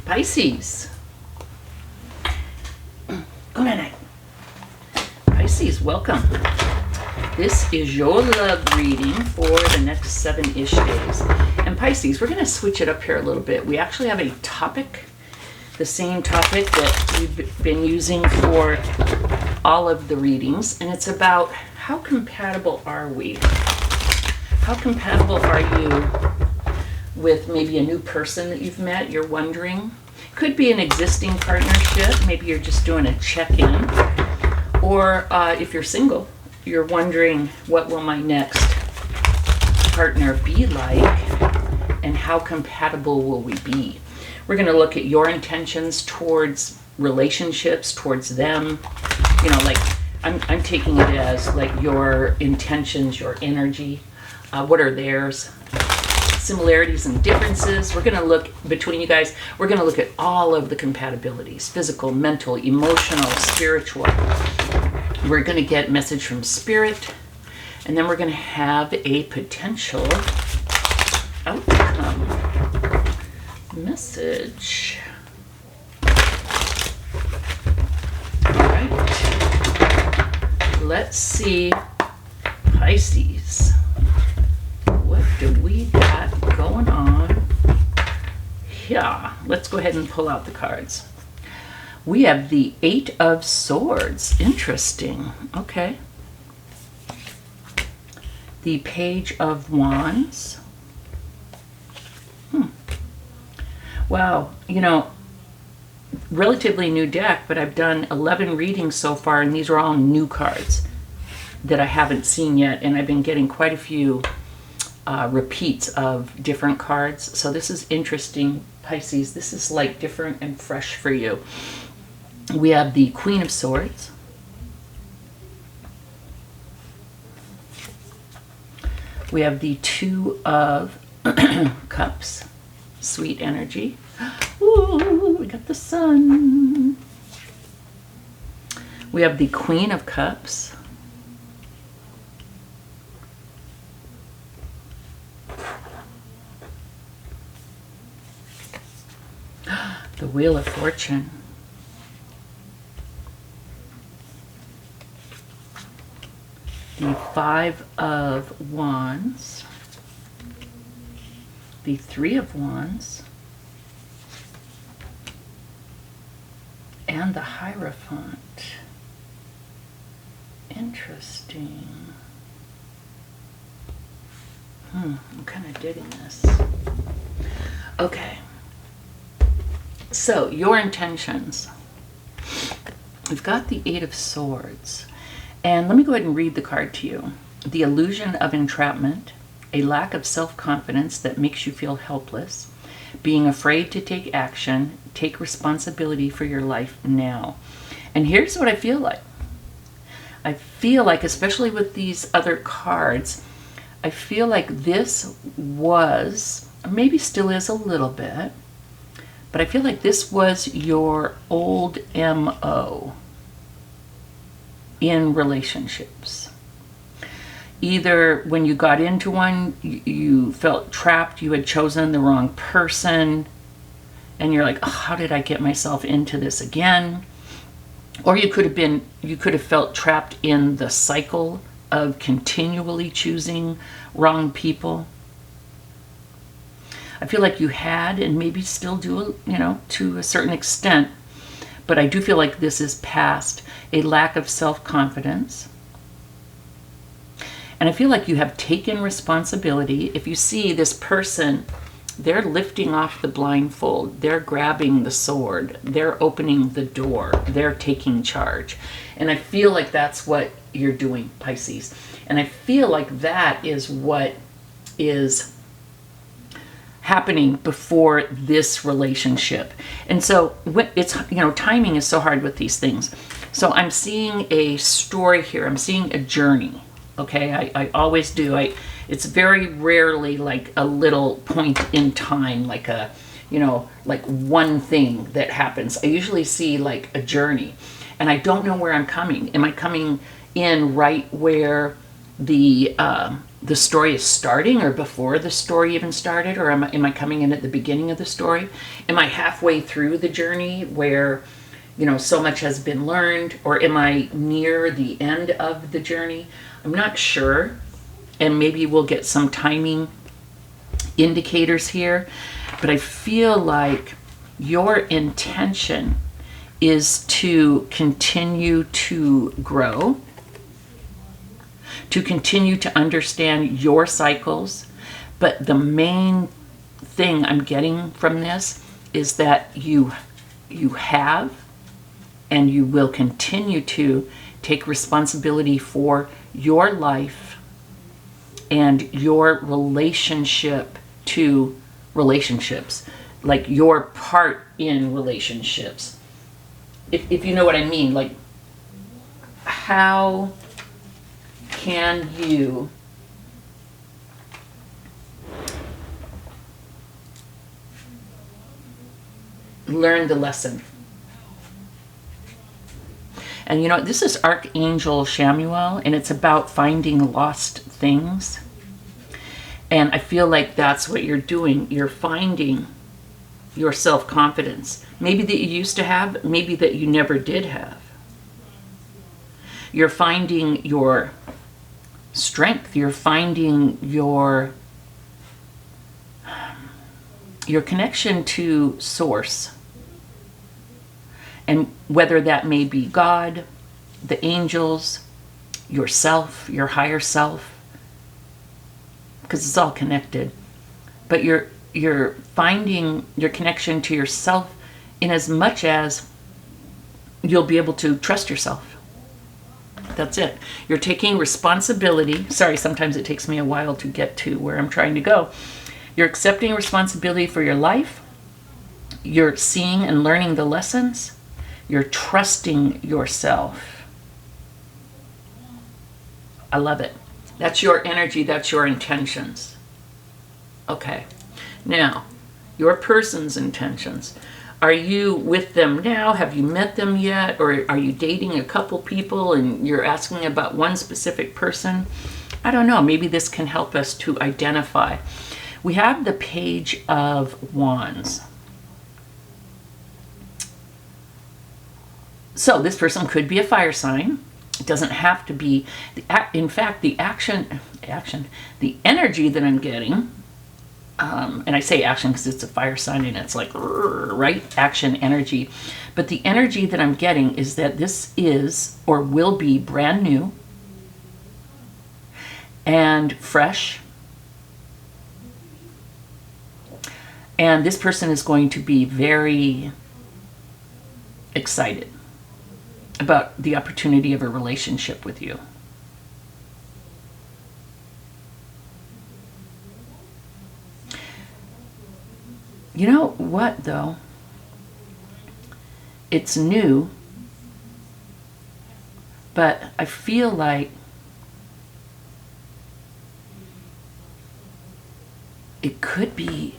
Pisces. Good night. Pisces, welcome. This is your love reading for the next 7-ish days. And Pisces, we're going to switch it up here a little bit. We actually have a topic, the same topic that we've been using for all of the readings. And it's about how compatible are we? How compatible are you with maybe a new person that you've met? You're wondering. Could be an existing partnership. Maybe you're just doing a check-in. Or if you're single, you're wondering, what will my next partner be like and how compatible will we be? We're going to look at your intentions towards relationships, towards them. You know, like I'm taking it as like your intentions, your energy. What are theirs? Similarities and differences. We're going to look between you guys. We're going to look at all of the compatibilities: physical, mental, emotional, spiritual. We're going to get message from spirit, and then we're going to have a potential outcome message. All right. Let's see, Pisces. What do we got going on? Yeah, let's go ahead and pull out the cards. We have the 8 of Swords. Interesting. Okay. The Page of Wands. Wow. You know, relatively new deck, but I've done 11 readings so far, and these are all new cards that I haven't seen yet, and I've been getting quite a few repeats of different cards. So this is interesting, Pisces. This is like different and fresh for you. We have the Queen of Swords. We have the 2 of Cups. Sweet energy. Ooh, we got the Sun. We have the Queen of Cups. The Wheel of Fortune. The 5 of Wands. The 3 of Wands. And the Hierophant. Interesting. I'm kind of digging this. Okay. So, your intentions. We've got the 8 of Swords. And let me go ahead and read the card to you. The illusion of entrapment, a lack of self-confidence that makes you feel helpless, being afraid to take action, take responsibility for your life now. And here's what I feel like. I feel like, especially with these other cards, I feel like this was, or maybe still is a little bit, but I feel like this was your old MO in relationships. Either when you got into one, you felt trapped, you had chosen the wrong person, and you're like, oh, how did I get myself into this again? Or you could have felt trapped in the cycle of continually choosing wrong people. I feel like you had, and maybe still do, you know, to a certain extent, but I do feel like this is past a lack of self-confidence. And I feel like you have taken responsibility. If you see this person, they're lifting off the blindfold. They're grabbing the sword. They're opening the door. They're taking charge. And I feel like that's what you're doing, Pisces. And I feel like that is what is happening before this relationship. And so it's, you know, timing is so hard with these things. So I'm seeing a story here. I'm seeing a journey. Okay, I always do. It's very rarely like a little point in time, like a, you know, like one thing that happens. I usually see like a journey, and I don't know where I'm coming. Am I coming in right where the the story is starting, or before the story even started, or am I coming in at the beginning of the story? Am I halfway through the journey where, you know, so much has been learned, or am I near the end of the journey? I'm not sure, and maybe we'll get some timing indicators here, but I feel like your intention is to continue to grow, to continue to understand your cycles. But the main thing I'm getting from this is that you have and you will continue to take responsibility for your life and your relationship to relationships, like your part in relationships. If you know what I mean, like, how can you learn the lesson? And you know, this is Archangel Shamuel, and it's about finding lost things. And I feel like that's what you're doing. You're finding your self-confidence. Maybe that you used to have, maybe that you never did have. You're finding your strength. You're finding your connection to source. And whether that may be God, the angels, yourself, your higher self, because it's all connected. But you're finding your connection to yourself in as much as you'll be able to trust yourself. That's it. You're taking responsibility. Sorry, sometimes it takes me a while to get to where I'm trying to go. You're accepting responsibility for your life. You're seeing and learning the lessons. You're trusting yourself. I love it. That's your energy. That's your intentions. Okay. Now, your person's intentions. Are you with them now? Have you met them yet? Or are you dating a couple people and you're asking about one specific person? I don't know. Maybe this can help us to identify. We have the Page of Wands. So this person could be a fire sign. It doesn't have to be. In fact, the energy that I'm getting, and I say action because it's a fire sign and it's like, right? Action energy. But the energy that I'm getting is that this is or will be brand new and fresh. And this person is going to be very excited about the opportunity of a relationship with you. You know what, though? It's new, but I feel like it could be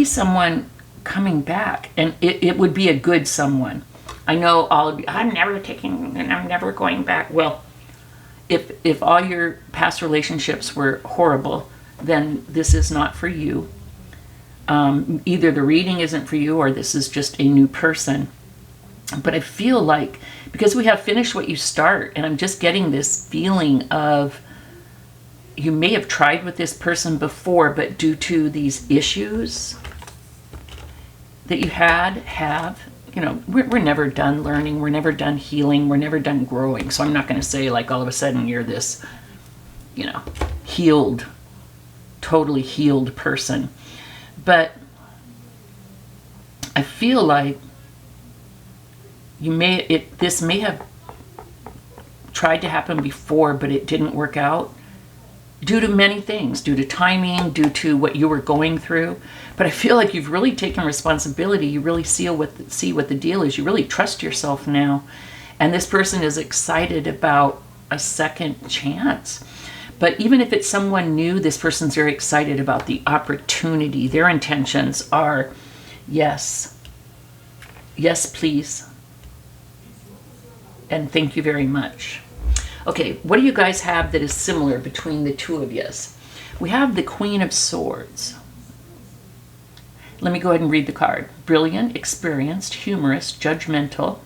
someone coming back, and it would be a good someone. I know all of you, I'm never taking and I'm never going back. Well, if all your past relationships were horrible, then this is not for you. Either the reading isn't for you or this is just a new person. But I feel like, because we have finished what you start, and I'm just getting this feeling of you may have tried with this person before, but due to these issues that you have, you know, we're never done learning, we're never done healing, we're never done growing. So I'm not going to say like all of a sudden you're this, you know, healed, totally healed person. But I feel like this may have tried to happen before, but it didn't work out due to many things, due to timing, due to what you were going through. But I feel like you've really taken responsibility. You really see what the deal is. You really trust yourself now. And this person is excited about a second chance. But even if it's someone new, this person's very excited about the opportunity. Their intentions are, yes, yes, please, and thank you very much. Okay, what do you guys have that is similar between the two of you? We have the Queen of Swords. Let me go ahead and read the card. Brilliant, experienced, humorous, judgmental,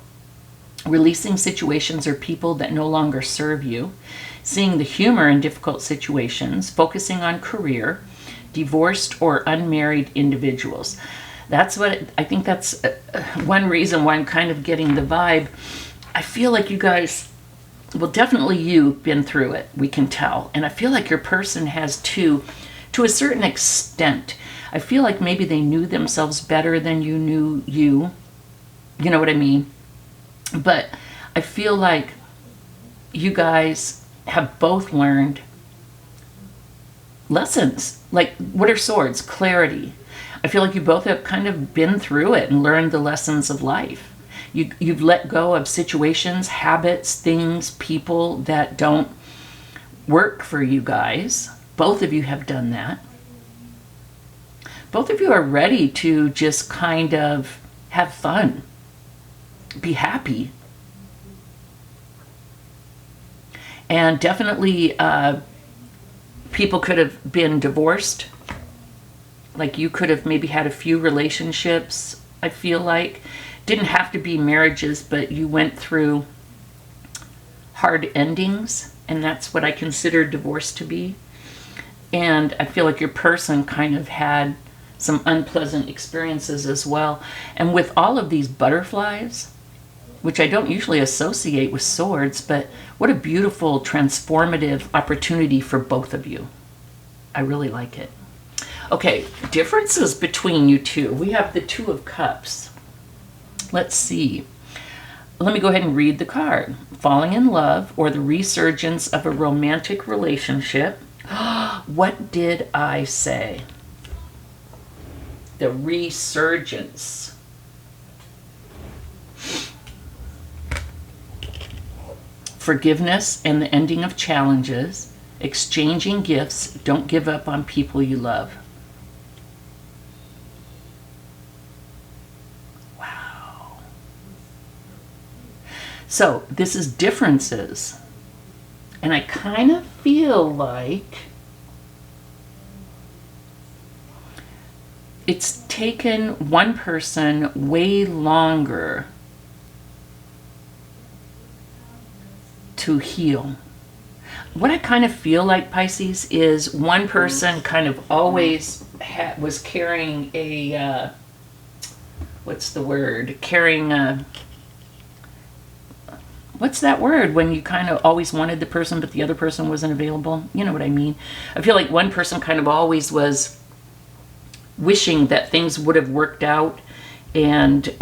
releasing situations or people that no longer serve you, seeing the humor in difficult situations, focusing on career, divorced or unmarried individuals. That's what I think that's one reason why I'm kind of getting the vibe. I feel like you guys, well, definitely you've been through it, we can tell. And I feel like your person has too, to a certain extent. I feel like maybe they knew themselves better than you knew you. You know what I mean? But I feel like you guys have both learned lessons. Like, what are swords? Clarity. I feel like you both have kind of been through it and learned the lessons of life. You've let go of situations, habits, things, people that don't work for you guys. Both of you have done that. Both of you are ready to just kind of have fun. Be happy. And definitely people could have been divorced. Like you could have maybe had a few relationships, I feel like. Didn't have to be marriages, but you went through hard endings, and that's what I consider divorce to be. And I feel like your person kind of had some unpleasant experiences as well. And with all of these butterflies, which I don't usually associate with swords, but what a beautiful transformative opportunity for both of you. I really like it. Okay, differences between you two. We have the Two of Cups. Let's see. Let me go ahead and read the card. Falling in love or the resurgence of a romantic relationship. What did I say? The resurgence. Forgiveness and the ending of challenges. Exchanging gifts. Don't give up on people you love. Wow. So this is differences. And I kind of feel like it's taken one person way longer to heal. What I kind of feel like, Pisces, is one person kind of always was carrying a, what's the word? Carrying a, what's that word? When you kind of always wanted the person, but the other person wasn't available. You know what I mean? I feel like one person kind of always was wishing that things would have worked out and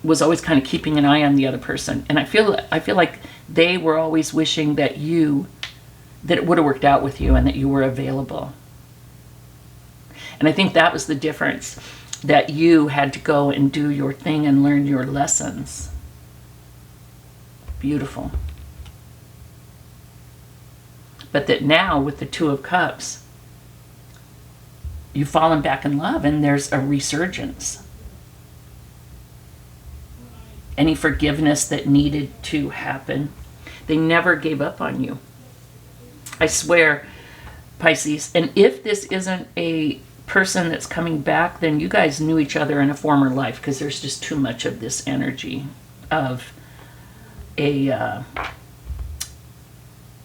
was always kind of keeping an eye on the other person. And I feel like they were always wishing that it would have worked out with you and that you were available. And I think that was the difference, that you had to go and do your thing and learn your lessons. Beautiful. But that now with the Two of Cups, you've fallen back in love and there's a resurgence. Any forgiveness that needed to happen. They never gave up on you. I swear, Pisces. And if this isn't a person that's coming back, then you guys knew each other in a former life, because there's just too much of this energy of a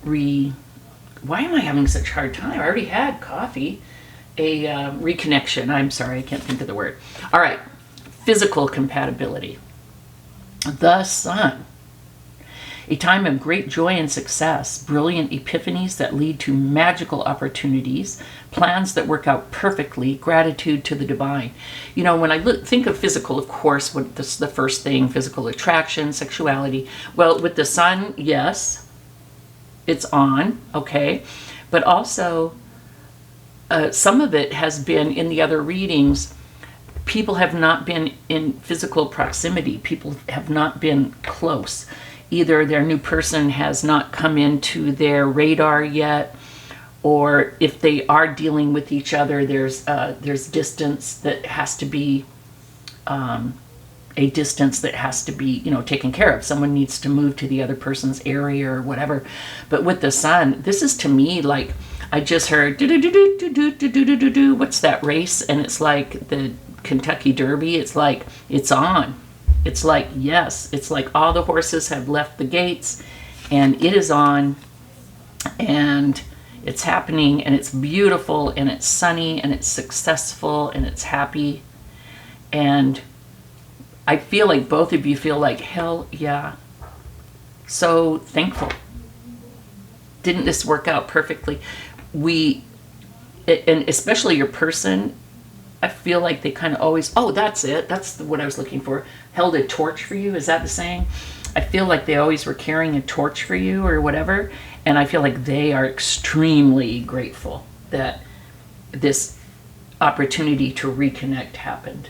why am I having such a hard time? I already had coffee. A reconnection. I'm sorry, I can't think of the word. All right. Physical compatibility. The Sun. A time of great joy and success, brilliant epiphanies that lead to magical opportunities, plans that work out perfectly, gratitude to the divine. You know, when I think of physical, of course, what this the first thing, physical attraction, sexuality. Well, with the Sun, yes, it's on, okay, but also some of it has been in the other readings. People have not been in physical proximity. People have not been close. Either their new person has not come into their radar yet, or if they are dealing with each other, there's distance that has to be a distance that has to be, taken care of. Someone needs to move to the other person's area or whatever. But with the sun, this is to me like, I just heard do. What's that race? And it's like the Kentucky Derby. It's like, it's on. It's like, yes, it's like all the horses have left the gates and it is on and it's happening and it's beautiful and it's sunny and it's successful and it's happy. And I feel like both of you feel like, hell yeah. So thankful. Didn't this work out perfectly? And especially your person, I feel like they kind of always, oh, that's it. That's what I was looking for. Held a torch for you. Is that the saying? I feel like they always were carrying a torch for you or whatever. And I feel like they are extremely grateful that this opportunity to reconnect happened.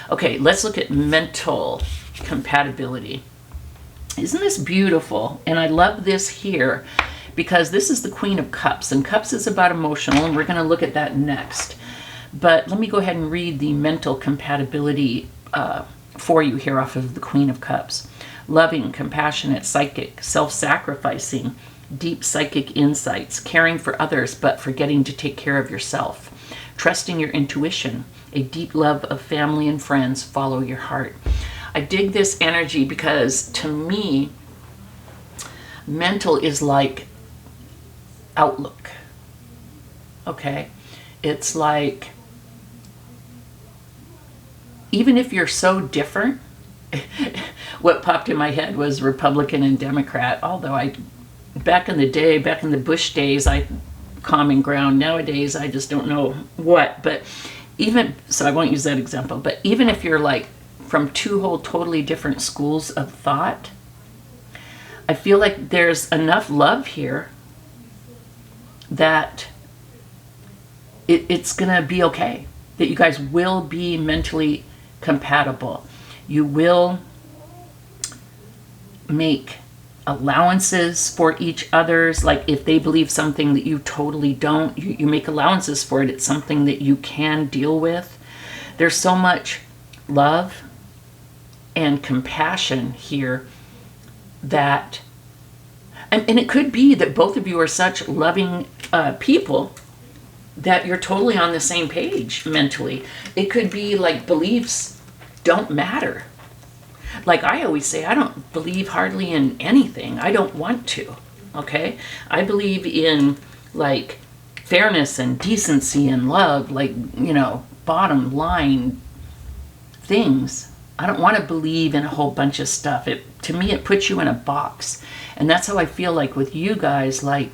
Okay, let's look at mental compatibility. Isn't this beautiful? And I love this here because this is the Queen of Cups, and Cups is about emotional, and we're going to look at that next. But let me go ahead and read the mental compatibility for you here off of the Queen of Cups. Loving, compassionate, psychic, self-sacrificing, deep psychic insights, caring for others but forgetting to take care of yourself, trusting your intuition, a deep love of family and friends, follow your heart. I dig this energy because to me, mental is like outlook. Okay? It's like, even if you're so different, what popped in my head was Republican and Democrat, although back in the Bush days, common ground. Nowadays, I just don't know what, but so I won't use that example, but even if you're like from two whole totally different schools of thought, I feel like there's enough love here that it's going to be okay, that you guys will be mentally compatible. You will make allowances for each other's, like if they believe something that you totally don't, you make allowances for it. It's something that you can deal with. There's so much love and compassion here that, and it could be that both of you are such loving people that you're totally on the same page mentally. It could be like beliefs don't matter. Like I always say, I don't believe hardly in anything. I don't want to, okay? I believe in like fairness and decency and love, like, bottom line things. I don't want to believe in a whole bunch of stuff. To me, it puts you in a box. And that's how I feel like with you guys, like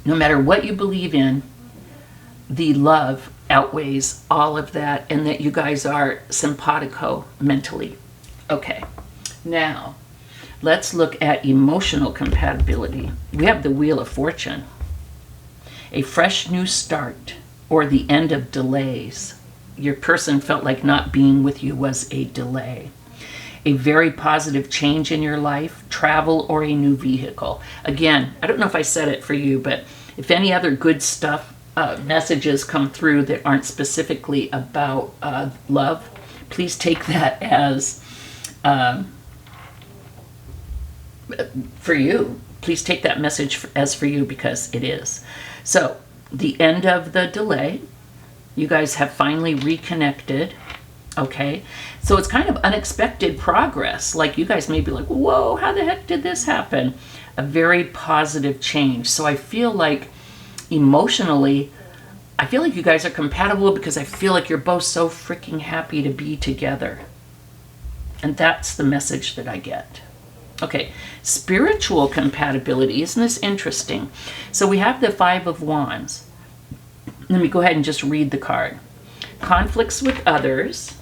no matter what you believe in, the love outweighs all of that, and that you guys are simpatico mentally. Okay, now let's look at emotional compatibility. We have the Wheel of Fortune. A fresh new start or the end of delays. Your person felt like not being with you was a delay. A very positive change in your life, travel, or a new vehicle. Again, I don't know if I said it for you, but if any other good stuff, messages come through that aren't specifically about love, please take that as for you. Please take that message as for you, because it is. So, the end of the delay. You guys have finally reconnected. Okay? So it's kind of unexpected progress. Like you guys may be like, whoa, how the heck did this happen? A very positive change. So I feel like emotionally, I feel like you guys are compatible because I feel like you're both so freaking happy to be together. And that's the message that I get. Okay, spiritual compatibility. Isn't this interesting? So we have the Five of Wands. Let me go ahead and just read the card. Conflicts with others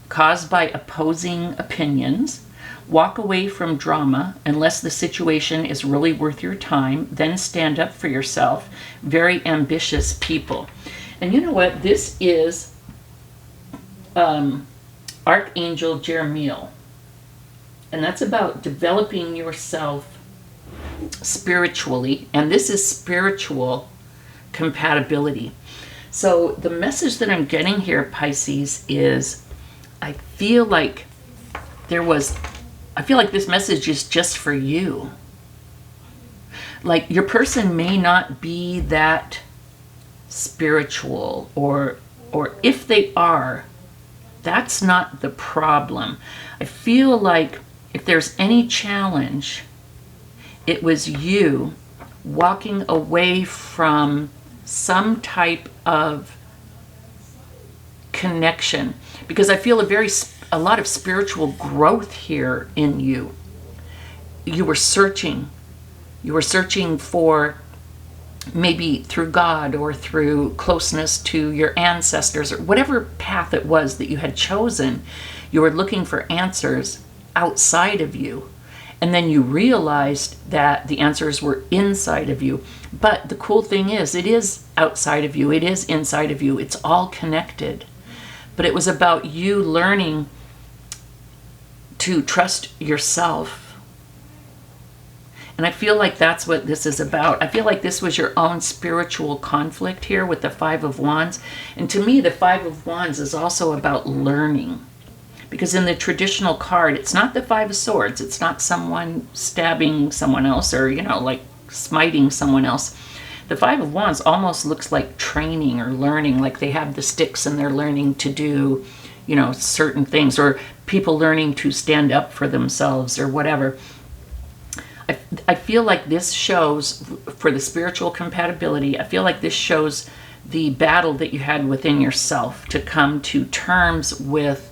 caused by opposing opinions. Walk away from drama unless the situation is really worth your time. Then stand up for yourself. Very ambitious people. And you know what? This is Archangel Jeremiel. And that's about developing yourself spiritually. And this is spiritual compatibility. So the message that I'm getting here, Pisces, is I feel like this message is just for you. Like, your person may not be that spiritual, or if they are, that's not the problem. I feel like if there's any challenge, it was you walking away from some type of connection, because I feel a lot of spiritual growth here in you. You were searching for, maybe through God or through closeness to your ancestors, or whatever path it was that you had chosen. You were looking for answers outside of you. And then you realized that the answers were inside of you. But the cool thing is, it is outside of you. It is inside of you. It's all connected. But it was about you learning to trust yourself. And I feel like that's what this is about. I feel like this was your own spiritual conflict here with the Five of Wands. And to me, the Five of Wands is also about learning. Because in the traditional card, it's not the Five of Swords. It's not someone stabbing someone else, or, like smiting someone else. The Five of Wands almost looks like training or learning, like they have the sticks and they're learning to do, certain things, or people learning to stand up for themselves or whatever. I feel like this shows, for the spiritual compatibility, I feel like this shows the battle that you had within yourself to come to terms with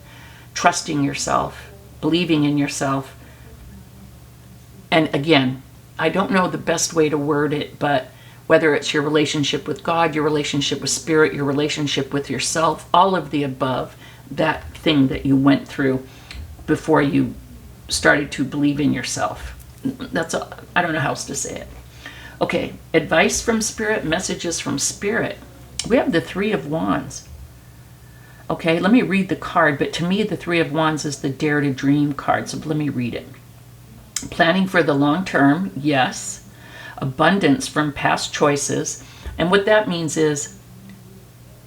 trusting yourself, believing in yourself. And again, I don't know the best way to word it, but whether it's your relationship with God, your relationship with spirit, your relationship with yourself, all of the above, that thing that you went through before you started to believe in yourself. I don't know how else to say it. Okay, advice from spirit, messages from spirit. We have the Three of Wands. Okay, let me read the card, but to me the Three of Wands is the Dare to Dream card, so let me read it. Planning for the long term, yes. Abundance from past choices. And what that means is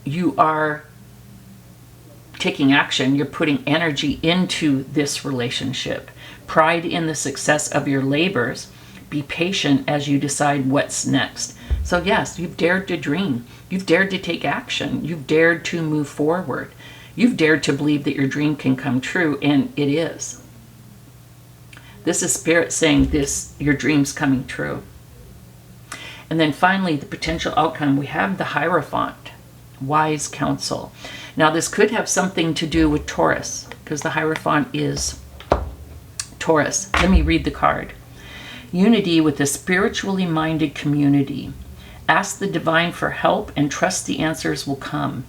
you are taking action, you're putting energy into this relationship. Pride in the success of your labors. Be patient as you decide what's next. So yes, you've dared to dream. You've dared to take action. You've dared to move forward. You've dared to believe that your dream can come true, and it is. This is Spirit saying this, your dream's coming true. And then finally, the potential outcome, we have the Hierophant, wise counsel. Now this could have something to do with Taurus, because the Hierophant is Taurus. Let me read the card. Unity with a spiritually minded community. Ask the divine for help and trust the answers will come.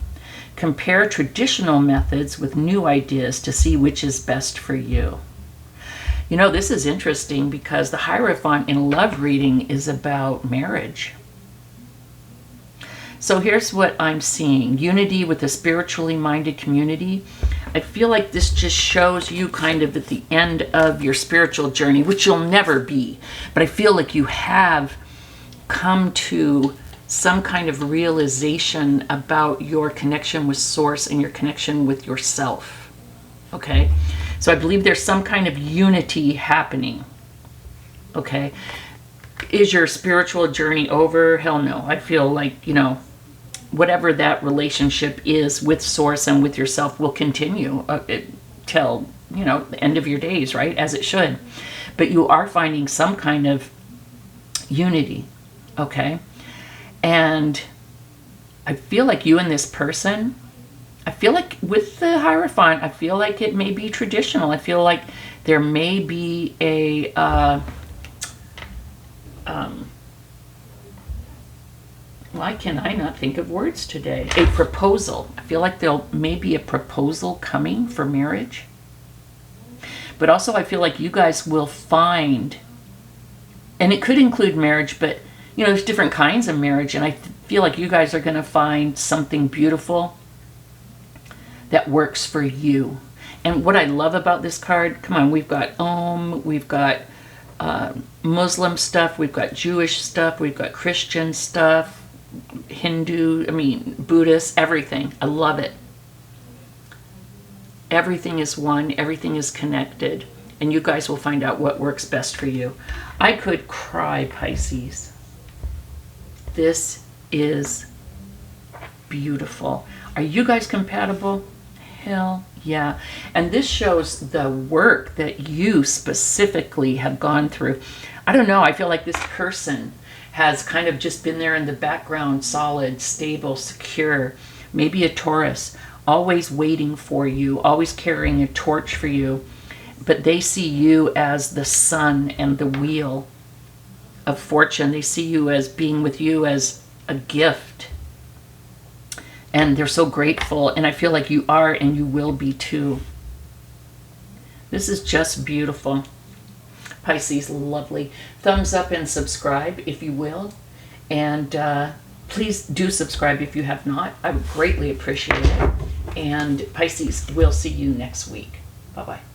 Compare traditional methods with new ideas to see which is best for you. This is interesting because the Hierophant in a love reading is about marriage. So here's what I'm seeing. Unity with a spiritually minded community. I feel like this just shows you kind of at the end of your spiritual journey, which you'll never be. But I feel like you have come to some kind of realization about your connection with Source and your connection with yourself. Okay? So I believe there's some kind of unity happening. Okay? Is your spiritual journey over? Hell no. I feel like, whatever that relationship is with Source and with yourself will continue till, the end of your days, right? As it should. But you are finding some kind of unity, okay? And I feel like you and this person, I feel like with the Hierophant, I feel like it may be traditional. I feel like there may be a, why can I not think of words today? A proposal. I feel like there may be a proposal coming for marriage. But also I feel like you guys will find, and it could include marriage, but there's different kinds of marriage, and I feel like you guys are going to find something beautiful that works for you. And what I love about this card, come on, we've got we've got Muslim stuff, we've got Jewish stuff, we've got Christian stuff, Hindu, Buddhist, everything. I love it. Everything is one, everything is connected, and you guys will find out what works best for you. I could cry, Pisces. This is beautiful. Are you guys compatible? Hell yeah. And this shows the work that you specifically have gone through. I don't know, I feel like this person has kind of just been there in the background, solid, stable, secure. Maybe a Taurus, always waiting for you, always carrying a torch for you. But they see you as the sun and the wheel of fortune. They see you as being with you as a gift. And they're so grateful. And I feel like you are, and you will be too. This is just beautiful. Pisces, lovely. Thumbs up and subscribe if you will. And please do subscribe if you have not. I would greatly appreciate it. And Pisces, we'll see you next week. Bye-bye.